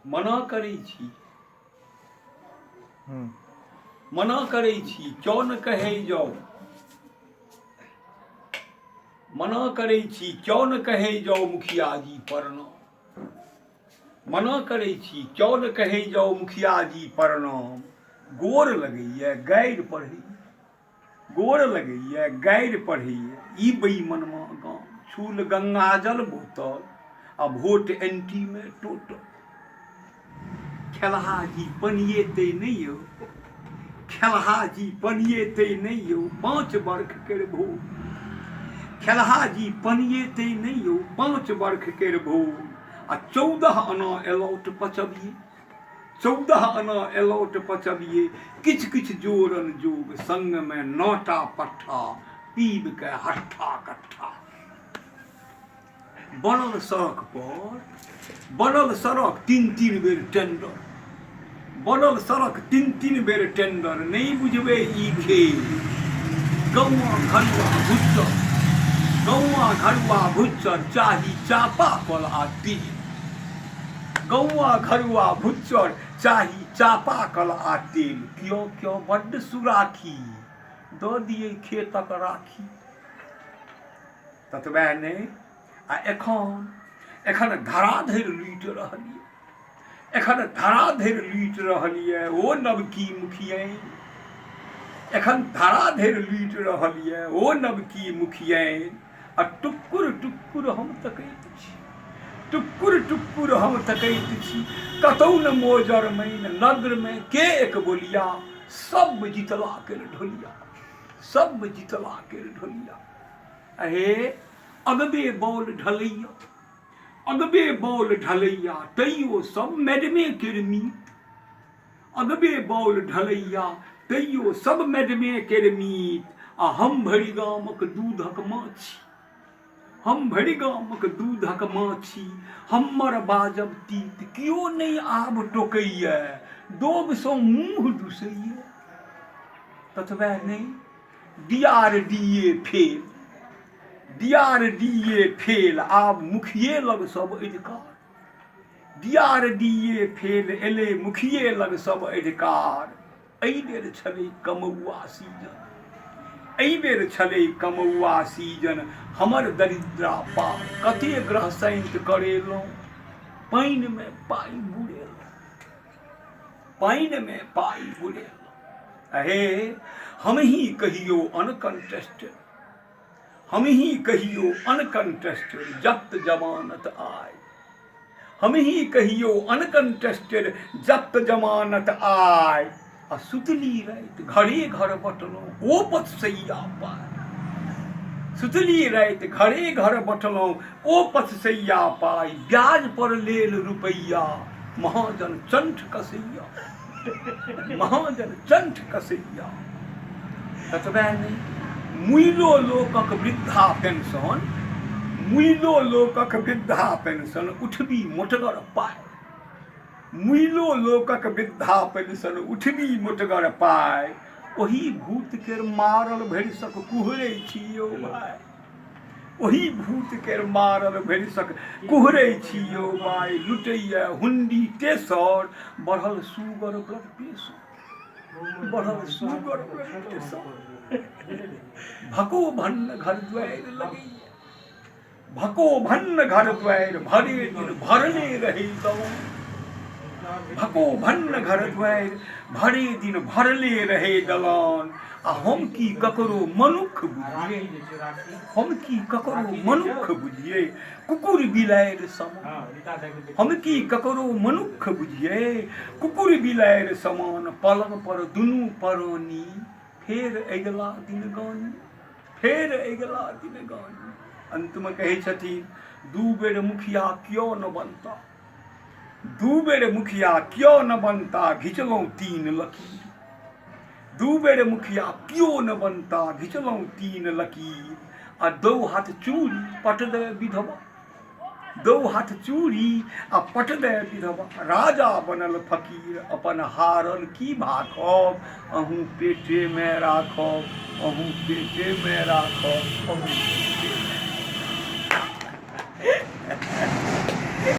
मना करै छी मना करै छी क्यों न कहे जाओ मना करै छी क्यों न कहे जाओ मुखिया जी प्रणाम मना करै छी क्यों न कहे जाओ मुखिया जी प्रणाम गोर लगैया गारि पढ़ैया गोर लगैया गारि पढ़ैया ई बेईमनमा गाम छूल गंगाजल बोतल आ वोट एंटी में टोटल खेलहा जी पनिएते नहीं यौ खेलहा जी पनिएते नहीं यौ 5 वर्ष केर भोग खेलहा जी पनिएते नहीं यौ 5 वर्ष केर भोग आ 14 आना एलौट पचबिए 14 आना एलौट पचबिए किछ किछ जोरन जोग संग में 9टा पट्ठा पीब के हट्ठा कट्ठा बनल सड़क पर बनल सड़क 3 बेर टेंडर बनल सड़क 3 बेर टेंडर नहीं बुझबे ई खेल गौआ घरुआ भुच्चर गौआ घरुआ भुच्चर चाही चापा कल आ तेल गौआ घरुआ भुच्चर चाही चापा कल आ तेल क्यों क्यों बड्ड सुराखी दऽ दिए खेतक राखी ततबे नहीं आ एखन धराधरि लूट रहलिए एखन धराधरि लूट रहलिए ओ नवकी मुखिया एखन धराधरि लूट रहलिए ओ नवकी मुखिया आ टुक्कुर टुक्कुर हम तकैत छी टुक्कुर टुक्कुर हम तकैत छी कतौ न मोजर में नगर में के एक बोलिया सब जितला केर ढोलिया सब जितला केर ढोलिया अहे अगबे बॉल ढलैया अगबे बॉल ढलैया तैयो सब मैडमे केर मीत अगबे बॉल ढलैया तैयो सब मैडमे केर मीत आ हम भरि गामक दूधक माछी हम भरि गामक दूधक माछी हमर बाजब तीत कियो नहीं आब टोकैया दोब सँ मुँह दुसैया ततबे नहीं DRDA फेल DRDA फेल आब मुखिये लग सब अधिकार DRDA फेल एले मुखिये लग सब अधिकार एहि बेर छलै कमौआ सीजन एहि बेर छलै कमौआ सीजन हमर दरिद्रा पार कते ग्रह शांत करेलहुँ पानि में पाई बुड़ेलहुँ पानि में पाई बुड़ेलहुँ अहे हम ही कहियो अनकंटेस्टेड हम ही कहियो अनकंटेस्टेड जब्त जमानत आय हम ही कहियो अनकंटेस्टेड जब्त जमानत आय आ सुतली राति घरे घर बटलहुँ ओ पथसैया पाय सुतली राति घरे घर बटलहुँ ओ पथसैया पाय ब्याज पर लेल रुपैया महाजन चंठ कसैया महाजन चंठ कसैया ततबे नहीं मुइलो लोकक वृद्धा पेंशन मुइलो लोकक वृद्धा पेंशन उठबी मोटगर पाय मुइलो लोकक वृद्धा पेंशन उठबी मोटगर पाय ओही भूत केर मारल भरिसक कुहरै छी यौ भाई ओही भूत केर मारल भरिसक कुहरै छी यौ भाई लुटैया हुंडी तेसर बढ़ल सुगर ब्लड प्रेशर बढ़ल सुगर ब्लड प्रेशर भको भन्न घर द्वार लगैया भको भन्न घर द्वार भरे दिन भरले रही दौन भको भन्न घर द्वार भरे दिन भरले रहे दलान आ हम की ककरो मनुख बुझिए हम की ककरो मनुख बुझिए कुकुर बिलायर समान हम की ककरो मनुख बुझिए कुकुर बिलायर समान पलंग पर दुनू परानी फेर अगिला दिन गानी फेर अगिला दिन गानी अंत में कहे छथिन 2 बेर मुखिया क्यों न बनता 2 बेर मुखिया क्यों न बनता घिचलौं 3 लकीर 2 बेर मुखिया क्यों न बनता घिचलौं 3 लकीर आ 2 हाथ चूड़ी पट दे विधवा 2 हाथ चूड़ी आ पट दे विधवा राजा बनल फकीर अपन हारल की भाखब अहूँ पेटे में राखब अहूँ पेटे में राखब अहूँ पेटे में